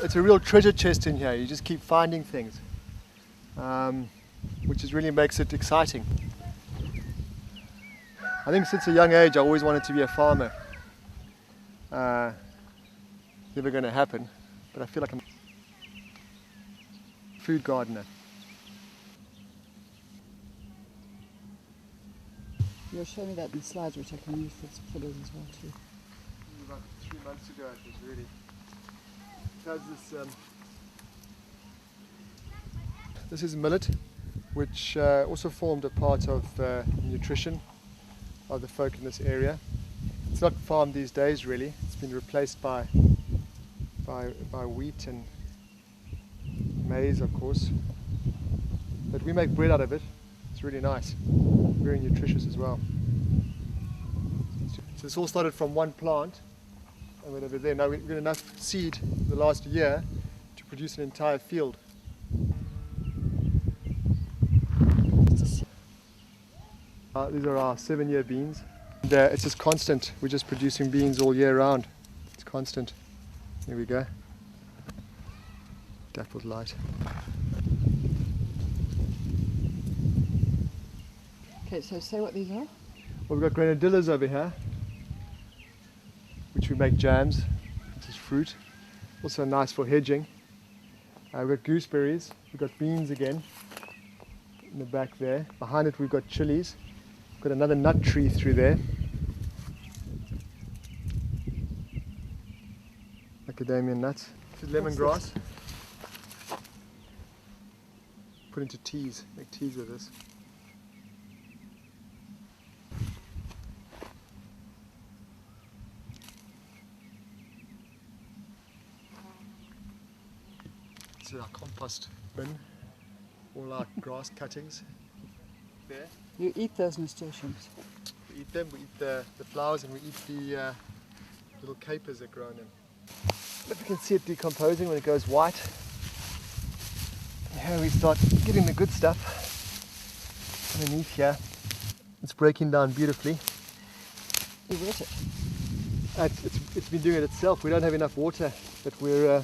it's a real treasure chest in here. You just keep finding things, which really makes it exciting. I think since a young age I always wanted to be a farmer. Never going to happen, but I feel like I'm a food gardener. You'll show me that in slides which I can use for footage as well too. About 3 months ago it was really. It has this. This is millet, which also formed a part of nutrition of the folk in this area. It's not farmed these days really. It's been replaced by wheat and maize, of course. But we make bread out of it. It's really nice, very nutritious as well. So this all started from one plant, and went over there. Now we've got enough seed the last year to produce an entire field. These are our 7-year beans. And, it's just constant. We're just producing beans all year round. It's constant. Here we go. Dappled light. Okay, so say what these are. Well, we've got grenadillas over here, which we make jams. This is fruit. Also nice for hedging. We've got gooseberries. We've got beans again in the back there. Behind it we've got chilies. We've got another nut tree through there. Macadamia nuts. This is lemongrass. Put into teas. Make teas with this. This is our compost bin, all our grass cuttings there. You eat those nasturtiums? We eat them, we eat the flowers, and we eat the little capers that grow in them. But we can see it decomposing when it goes white. Here we start getting the good stuff underneath here. It's breaking down beautifully. You wet it? It's been doing it itself. We don't have enough water, but we're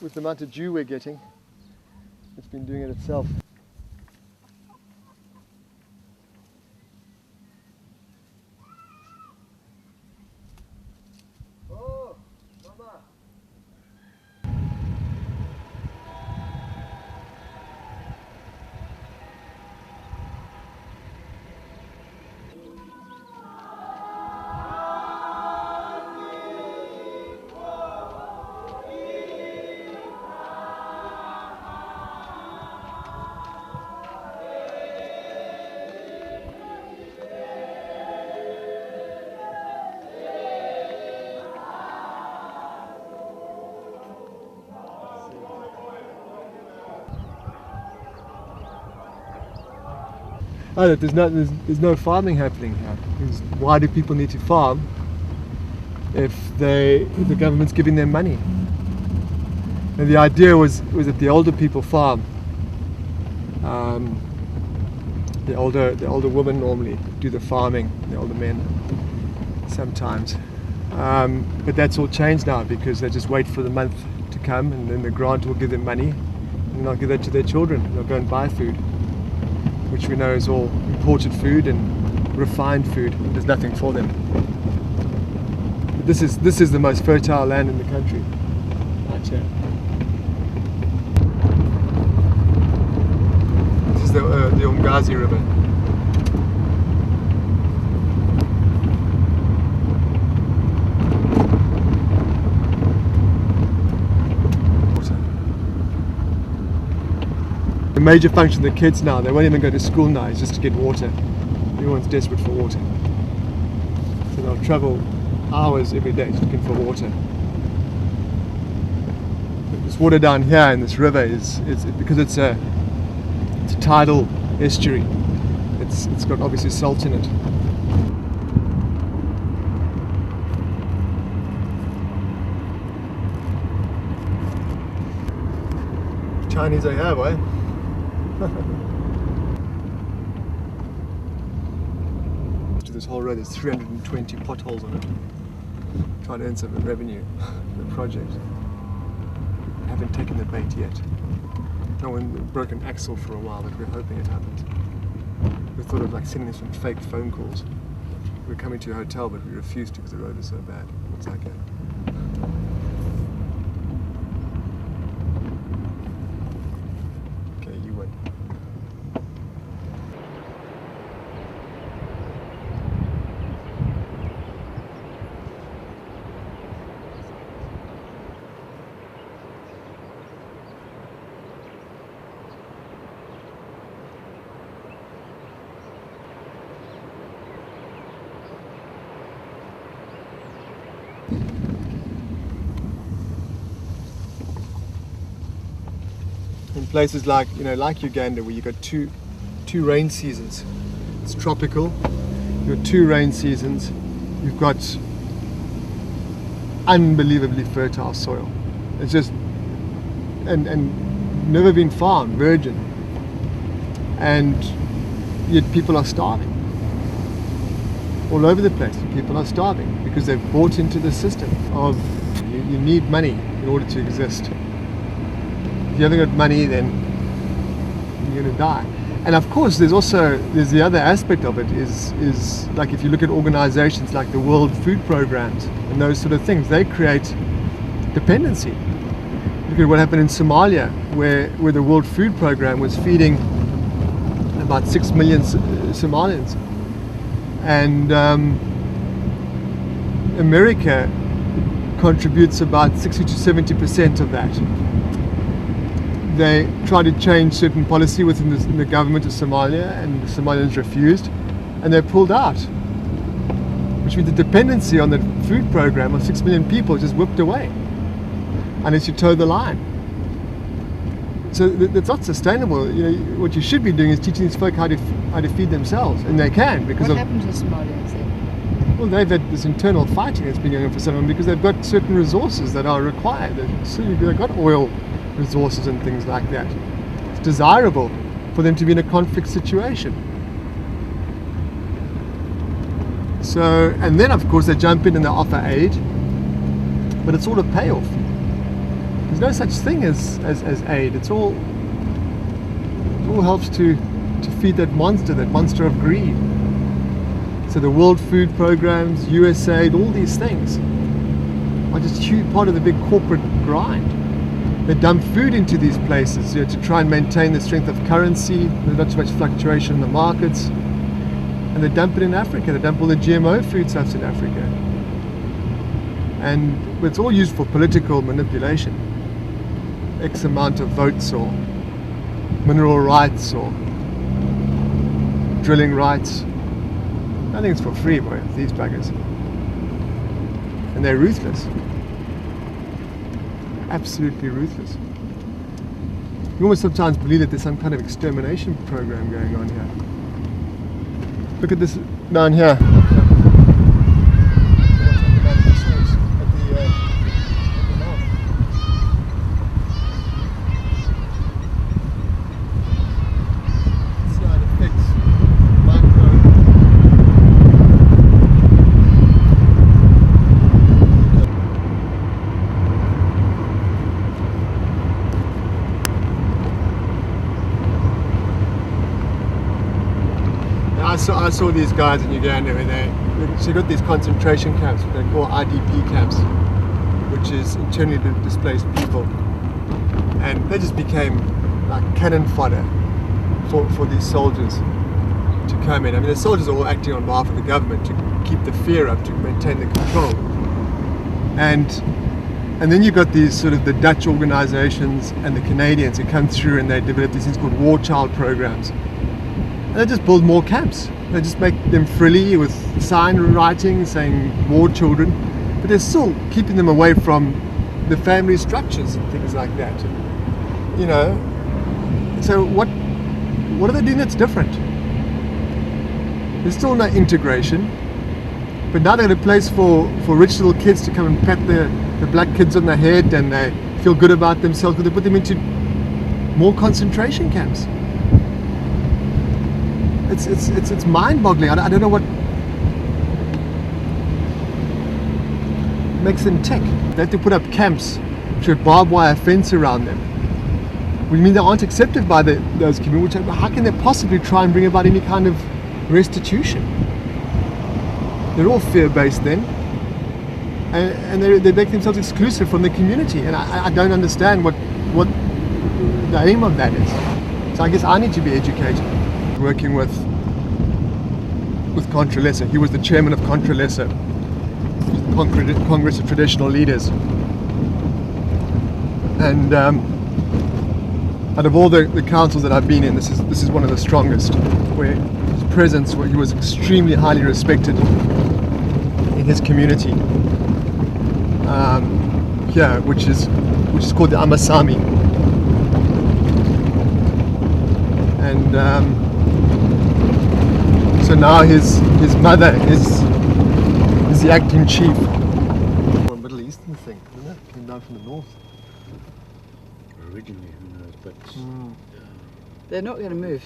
with the amount of dew we're getting, it's been doing it itself. Oh, Mama! Oh, there's no farming happening here. Why do people need to farm if the government's giving them money? And the idea was that the older people farm. The older women normally do the farming. The older men sometimes. But that's all changed now because they just wait for the month to come, and then the grant will give them money, and they'll give that to their children. They'll go and buy food, which we know is all imported food and refined food. There's nothing for them. But this is the most fertile land in the country, right here. This is the Umgazi River. The major function of the kids now, they won't even go to school now, is just to get water. Everyone's desperate for water. So they'll travel hours every day looking for water. This water down here in this river is because it's a tidal estuary. It's got obviously salt in it. Chinese I have, eh? To this whole road, there's 320 potholes on it. Trying to earn some revenue for the project. haven't taken the bait yet. No one broke an axle for a while, but we're hoping it happens. We thought of like sending some fake phone calls. We were coming to a hotel, but we refused to because the road was so bad. It's like a... Okay, you win. In places like, like Uganda, where you've got two rain seasons. It's tropical. You've got 2 rain seasons. You've got unbelievably fertile soil. It's just and never been farmed, virgin. And yet people are starving. All over the place, people are starving because they've bought into the system of you need money in order to exist. If you haven't got money, then you're going to die. And of course, there's the other aspect of it is like if you look at organizations like the World Food Programs and those sort of things, they create dependency. Look at what happened in Somalia, where the World Food Program was feeding about 6 million Somalians. And America contributes about 60 to 70% of that. They tried to change certain policy within the government of Somalia, and the Somalians refused, and they pulled out. Which means the dependency on the food program of 6 million people just whipped away, unless you toe the line. So that's not sustainable. What you should be doing is teaching these folk how to feed themselves, and they can because what happened to Somalians then? Well, they've had this internal fighting that's been going on for so long because they've got certain resources that are required. They've got oil resources and things like that. It's desirable for them to be in a conflict situation. So, and then of course they jump in and they offer aid, but it's all a payoff. There's no such thing as aid. It all helps to feed that monster of greed. So the World Food Programs, USAID, all these things are just a huge part of the big corporate grind. They dump food into these places to try and maintain the strength of currency. There's not too much fluctuation in the markets. And they dump it in Africa. They dump all the GMO foodstuffs in Africa. And it's all used for political manipulation. X amount of votes or mineral rights or drilling rights. Nothing's for free, boy, these buggers. And they're ruthless. Absolutely ruthless. You almost sometimes believe that there's some kind of extermination program going on here. Look at this down here. I saw these guys in Uganda where they got these concentration camps, what they call IDP camps, which is internally displaced people, and they just became like cannon fodder for these soldiers to come in. I mean, the soldiers are all acting on behalf of the government to keep the fear up, to maintain the control, and then you've got these sort of the Dutch organizations and the Canadians who come through and they develop these things called war child programs. And they just build more camps. They just make them frilly with sign writing saying war children, but they're still keeping them away from the family structures and things like that. So what are they doing that's different? There's still no integration, but now they're a place for rich little kids to come and pat the black kids on the head, and they feel good about themselves, but they put them into more concentration camps. It's mind-boggling. I don't know what makes them tick. They have to put up camps picture a barbed wire fence around them. Which means they aren't accepted by those communities. How can they possibly try and bring about any kind of restitution? They're all fear-based then. And they make themselves exclusive from the community. And I don't understand what the aim of that is. So I guess I need to be educated. Working with Contra Lesser. He was the chairman of Contra Lesser, Congress of Traditional Leaders. And out of all the councils that I've been in, this is one of the strongest, where his presence, where he was extremely highly respected in his community. Here, which is called the Amasami. And so now his mother is the acting chief. A Middle Eastern thing, isn't it? Came down from the north. Originally, who knows, but They're not going to move.